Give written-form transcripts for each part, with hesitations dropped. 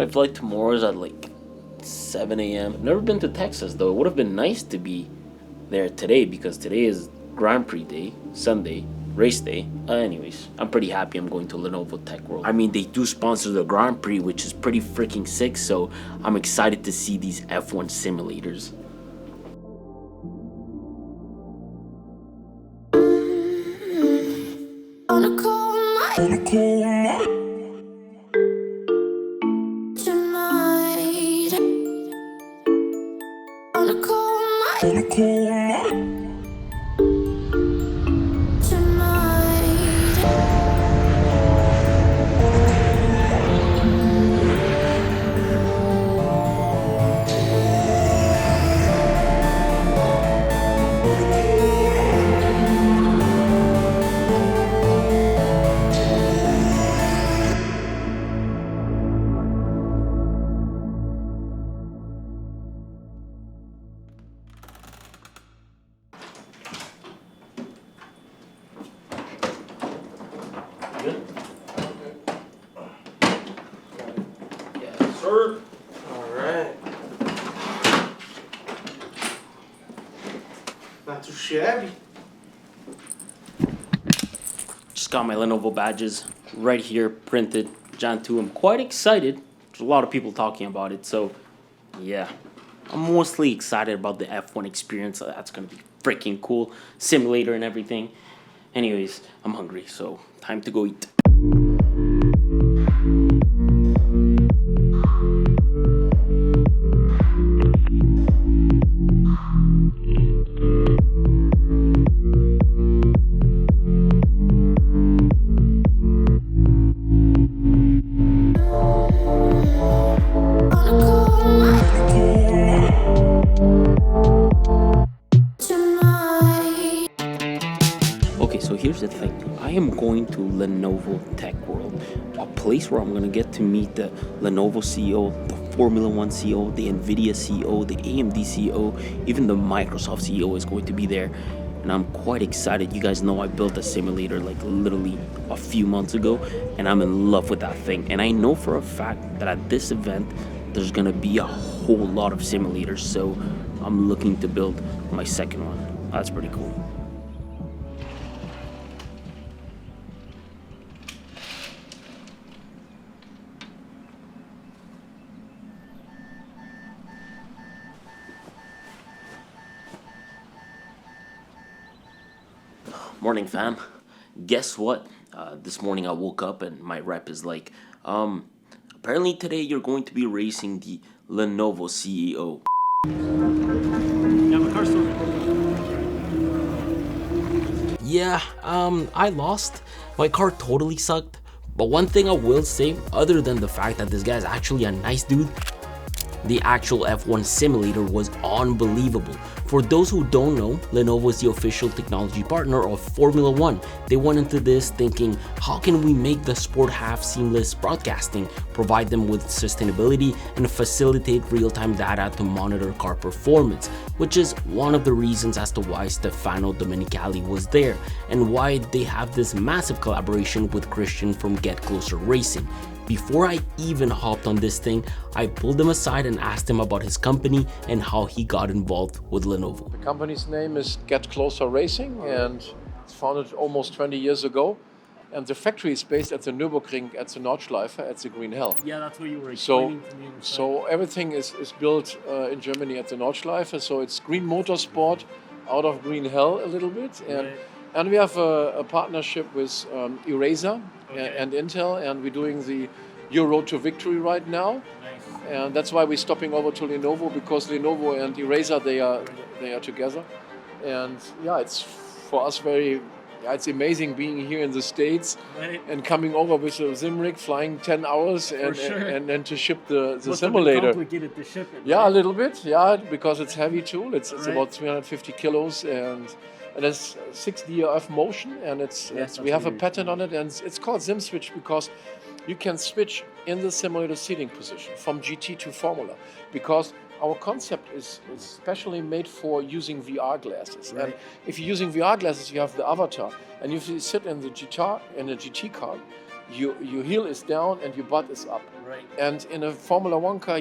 My flight tomorrow is at like 7 a.m. I've never been to Texas though. It would have been nice to be there today because today is Grand Prix day, Sunday, race day. Anyways, I'm pretty happy I'm going to Lenovo Tech World. I mean, they do sponsor the Grand Prix, which is pretty freaking sick, so I'm excited to see these F1 simulators. On a cold night, tonight. On a cold night, tonight. Good? Yes, sir. Alright. Not too shabby. Just got my Lenovo badges right here, printed, Jan 2. I'm quite excited. There's a lot of people talking about it, so yeah. I'm mostly excited about the F1 experience. That's gonna be freaking cool. Simulator and everything. Anyways, I'm hungry, so time to go eat. Okay, so here's the thing. I am going to Lenovo Tech World, a place where I'm going to get to meet the Lenovo CEO, the Formula One CEO, the Nvidia CEO, the AMD CEO, even the Microsoft CEO is going to be there. And I'm quite excited. You guys know I built a simulator like literally a few months ago, and I'm in love with that thing. And I know for a fact that at this event, there's going to be a whole lot of simulators. So I'm looking to build my second one. That's pretty cool. Morning, fam. Guess what? This morning I woke up and my rep is like, apparently today you're going to be racing the Lenovo CEO. Yeah, my car's still Yeah, I lost. My car totally sucked. But one thing I will say, other than the fact that this guy's actually a nice dude, the actual F1 simulator was unbelievable. For those who don't know, Lenovo is the official technology partner of Formula One. They went into this thinking, how can we make the sport have seamless broadcasting, provide them with sustainability, and facilitate real-time data to monitor car performance, which is one of the reasons as to why Stefano Domenicali was there, and why they have this massive collaboration with Christian from GetCloser Racing. Before I even hopped on this thing, I pulled him aside and asked him about his company and how he got involved with Lenovo. The company's name is GetCloser Racing and it's founded almost 20 years ago. And the factory is based at the Nürburgring, at the Nordschleife, at the Green Hell. Yeah, that's what you were explaining to me. So everything is built in Germany at the Nordschleife. So it's green motorsport out of Green Hell a little bit. And we have a partnership with Eraser and Intel, and we're doing the Your Road to Victory right now. Nice. And that's why we're stopping over to Lenovo, because Lenovo and Eraser, they are together. And yeah, it's for us it's amazing being here in the States, Right. and coming over with a sim rig, flying 10 hours and then to ship the Must have been simulator. complicated to ship it. Yeah, a right? little bit, yeah, because it's heavy tool. It's Right. about 350 kilos and it's 6D motion, and we have a patent on it, and it's called Sim Switch because you can switch in the simulator seating position from GT to Formula, because our concept is specially made for using VR glasses. Right. And if you're using VR glasses, you have the avatar, and if you sit in the GT car, your heel is down and your butt is up. Right. And in a Formula One car,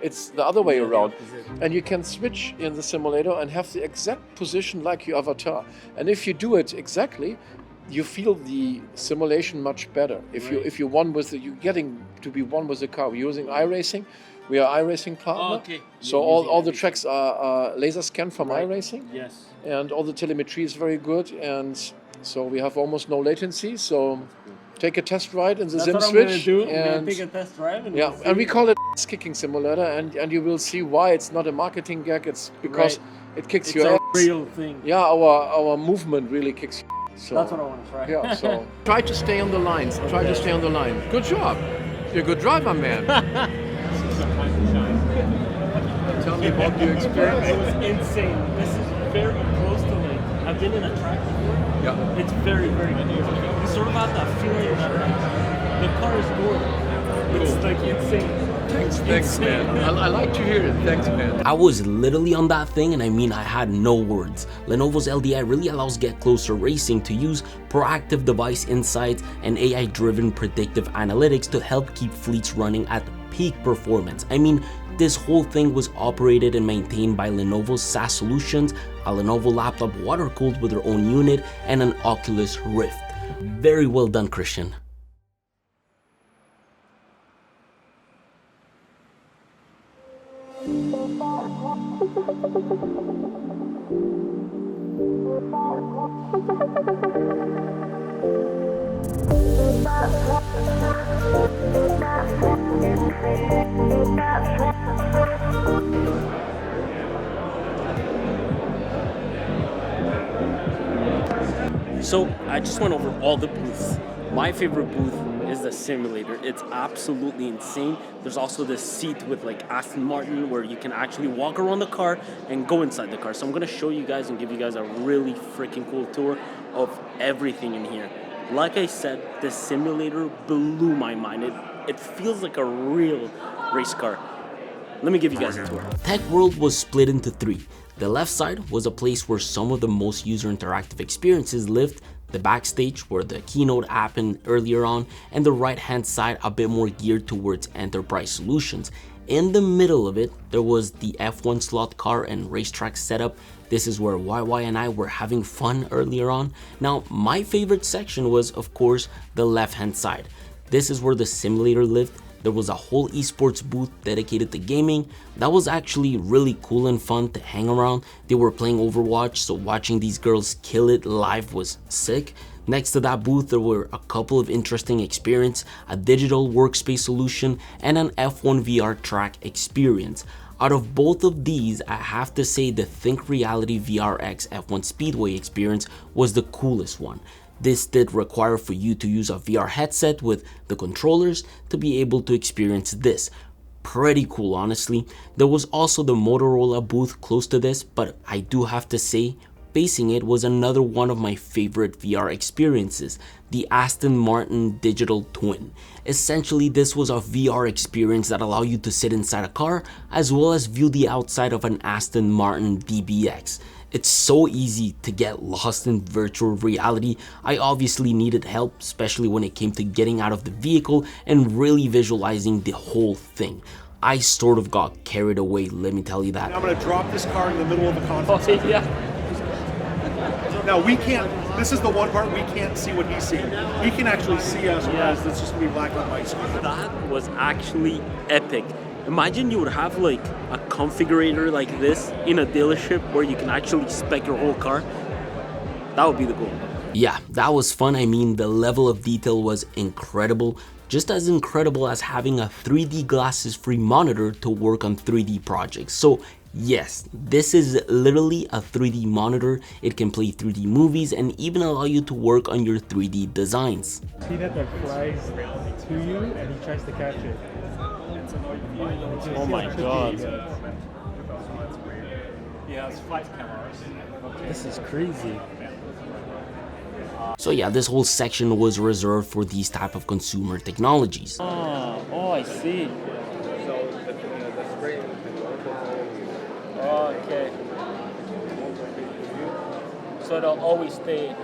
it's the other way Yeah, the around. opposite. And you can switch in the simulator and have the exact position like your avatar. And if you do it exactly, you feel the simulation much better. If you're getting to be one with the car. We're using iRacing. We are iRacing partner. Oh, okay. So You're all using the iRacing. tracks are laser scanned from iRacing. Yes. And all the telemetry is very good. And so we have almost no latency. So take a test ride in the That's Sim what I'm Switch. gonna do. I'm gonna And take a test drive and yeah, we'll and we see. call it kicking simulator, and you will see why it's not a marketing gag. It's because it kicks It's your a ass. real thing. Yeah, our movement really kicks. So That's what I want to try. yeah, so try to stay on the lines. Try to stay on the line. Good job. You're a good driver, man. Tell me about your experience. It was insane. This is very close to like I've been in a track before. Yeah. It's very, very close. You sort of have that feeling that like, the car is going. It's like insane. Thanks, man. I like to hear it. Thanks, man. I was literally on that thing, and I mean I had no words. Lenovo's LDI really allows GetCloser Racing to use proactive device insights and AI-driven predictive analytics to help keep fleets running at peak performance. I mean, this whole thing was operated and maintained by Lenovo's SaaS solutions, a Lenovo laptop water-cooled with their own unit, and an Oculus Rift. Very well done, Christian. So I just went over all the booths. My favorite booth is the simulator. It's absolutely insane. There's also this seat with like Aston Martin where you can actually walk around the car and go inside the car. So I'm gonna show you guys and give you guys a really freaking cool tour of everything in here. Like I said, the simulator blew my mind. It feels like a real race car. Let me give you guys a tour. Tech World was split into three. The left side was a place where some of the most user interactive experiences lived, the backstage where the keynote happened earlier on, and the right hand side a bit more geared towards enterprise solutions. In the middle of it, there was the F1 slot car and racetrack setup. This is where YY and I were having fun earlier on. Now, my favorite section was, of course, the left hand side. This is where the simulator lived. There was a whole esports booth dedicated to gaming. That was actually really cool and fun to hang around. They were playing Overwatch, so watching these girls kill it live was sick. Next to that booth, there were a couple of interesting experiences, a digital workspace solution, and an F1 VR track experience. Out of both of these, I have to say the Think Reality VRX F1 Speedway experience was the coolest one. This did require for you to use a VR headset with the controllers to be able to experience this. Pretty cool, honestly. There was also the Motorola booth close to this, but I do have to say, facing it was another one of my favorite VR experiences, the Aston Martin Digital Twin. Essentially, this was a VR experience that allowed you to sit inside a car as well as view the outside of an Aston Martin DBX. It's so easy to get lost in virtual reality. I obviously needed help, especially when it came to getting out of the vehicle and really visualizing the whole thing. I sort of got carried away, let me tell you that. I'm going to drop this car in the middle of a conference. Oh, yeah. Now we can't, this is the one part we can't see what he's seeing. He can actually see us, whereas it's just going to be black on white screen. That was actually epic. Imagine you would have like a configurator like this in a dealership where you can actually spec your whole car. That would be the goal. Yeah, that was fun. I mean, the level of detail was incredible. Just as incredible as having a 3D glasses-free monitor to work on 3D projects. So yes, this is literally a 3D monitor. It can play 3D movies and even allow you to work on your 3D designs. Peanut that flies to you and he tries to catch it. Oh my god. He has 5 cameras. This is crazy. So yeah, this whole section was reserved for these type of consumer technologies. Oh, I see. Okay. So it'll always stay.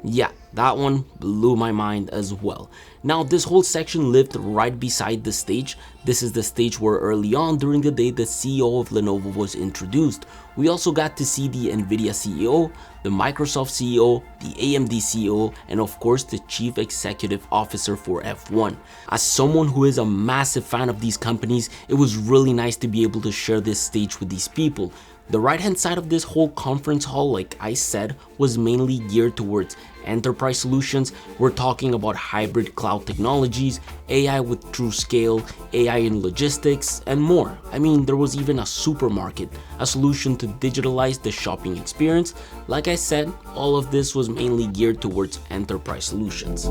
Yeah, That one blew my mind as well. Now this whole section lived right beside the stage. This is the stage where early on during the day the CEO of Lenovo was introduced. We also got to see the Nvidia CEO, the Microsoft CEO, the AMD CEO, and of course the Chief Executive Officer for F1. As someone who is a massive fan of these companies, it was really nice to be able to share this stage with these people. The right hand side of this whole conference hall, like I said, was mainly geared towards enterprise solutions. We're talking about hybrid cloud technologies, AI with true scale, AI in logistics, and more. I mean, there was even a supermarket, a solution to digitalize the shopping experience. Like I said, all of this was mainly geared towards enterprise solutions.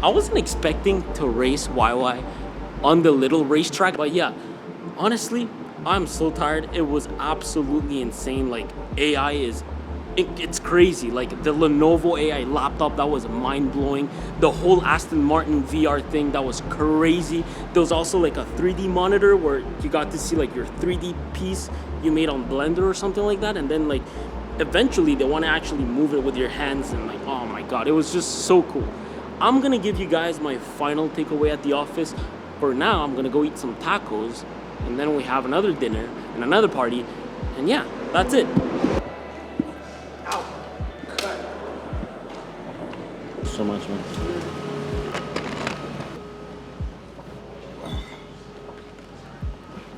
I wasn't expecting to race YY on the little racetrack, but yeah, honestly, I'm so tired. It was absolutely insane. Like, AI is, it's crazy. Like the Lenovo AI laptop, that was mind-blowing. The whole Aston Martin VR thing, that was crazy. There was also like a 3D monitor where you got to see like your 3D piece you made on Blender or something like that, and then like eventually they want to actually move it with your hands, and like, oh my god, it was just so cool. I'm gonna give you guys my final takeaway at the office. For now, I'm gonna go eat some tacos, and then we have another dinner and another party, and yeah, that's it. So much, man.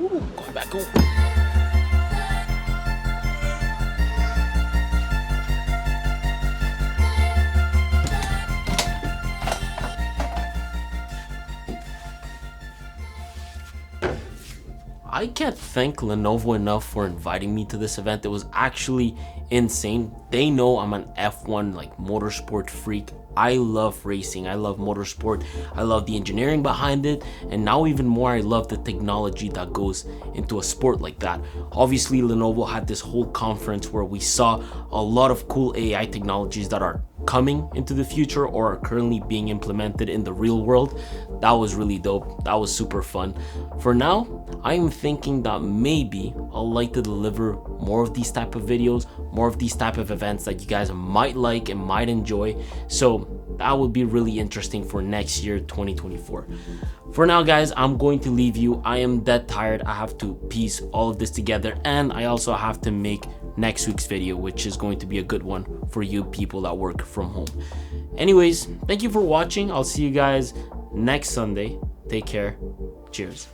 Ooh, going back home. I can't thank Lenovo enough for inviting me to this event. It was actually insane. They know I'm an F1 like motorsport freak. I love racing, I love motorsport, I love the engineering behind it, and now even more I love the technology that goes into a sport like that. Obviously Lenovo had this whole conference where we saw a lot of cool AI technologies that are coming into the future or are currently being implemented in the real world. That was really dope. That was super fun. For now, I am thinking that maybe I'll like to deliver more of these type of videos, more of these type of events that you guys might like and might enjoy. So that would be really interesting for next year, 2024. For now, guys, I'm going to leave you. I am dead tired. I have to piece all of this together, and I also have to make next week's video, which is going to be a good one for you people that work from home. Anyways, thank you for watching. I'll see you guys next Sunday. Take care. Cheers.